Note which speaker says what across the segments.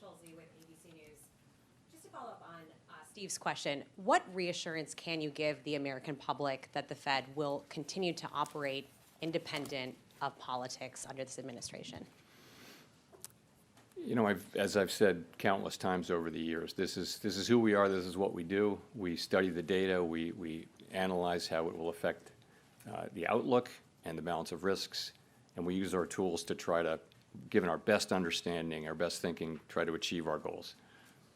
Speaker 1: Schulze with ABC News. Just to follow up on Steve's question, what reassurance can you give the American public that the Fed will continue to operate independent of politics under this administration?
Speaker 2: You know, as I've said countless times over the years, this is who we are. This is what we do. We study the data. We analyze how it will affect the outlook and the balance of risks, and we use our tools to try to, given our best understanding, our best thinking, try to achieve our goals.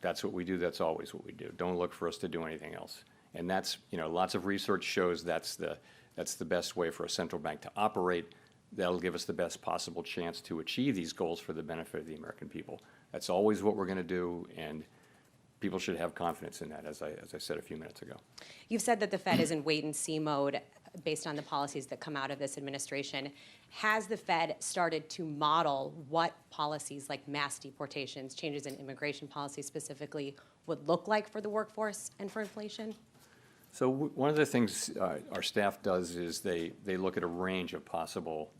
Speaker 2: That's what we do. That's always what we do. Don't look for us to do anything else. And that's, you know, lots of research shows that's the best way for a central bank to operate. That'll give us the best possible chance to achieve these goals for the benefit of the American people. That's always what we're going to do, and people should have confidence in that, as I said a few minutes ago.
Speaker 1: You've said that the Fed is in wait-and-see mode based on the policies that come out of this administration. Has the Fed started to model what policies like mass deportations, changes in immigration policy specifically, would look like for the workforce and for inflation?
Speaker 2: So one of the things our staff does is they look at a range of possible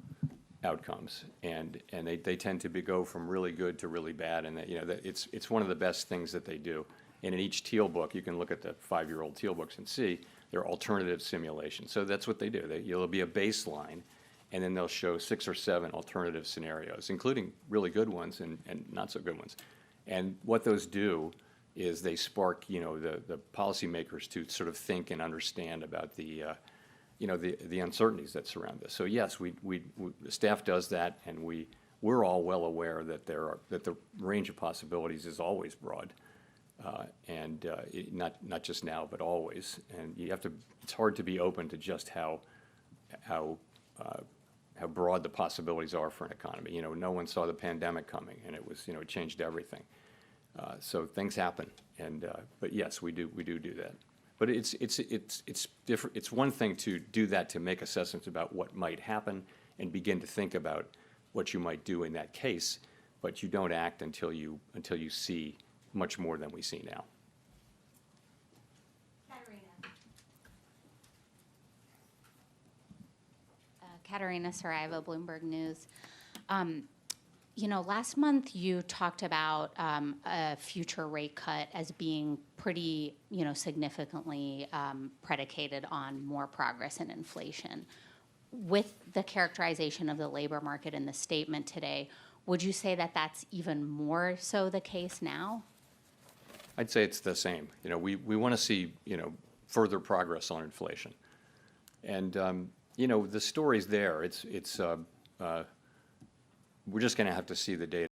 Speaker 2: outcomes, and they tend to go from really good to really bad, and it's one of the best things that they do. And in each teal book, you can look at the 5-year-old teal books and see there are alternative simulations. So that's what they do. There'll be a baseline, and then they'll show 6 or 7 alternative scenarios, including really good ones and not so good ones. And what those do is they spark, you know, the policymakers to sort of think and understand about the uncertainties that surround this. So yes, the staff does that, and we're all well aware that that the range of possibilities is always broad, not just now, but always. And you have to. It's hard to be open to just how broad the possibilities are for an economy. You know, no one saw the pandemic coming, and it was, you know, it changed everything. So things happen, and but yes, we do that. But it's different. It's one thing to do that, to make assessments about what might happen and begin to think about what you might do in that case. But you don't act until you see much more than we see now.
Speaker 3: Katerina Saraiva, Bloomberg News. You know, last month you talked about a future rate cut as being pretty, you know, significantly predicated on more progress in inflation. With the characterization of the labor market in the statement today, would you say that that's even more so the case now?
Speaker 2: I'd say it's the same. You know, we want to see, you know, further progress on inflation, and you know, the story's there. We're just going to have to see the data.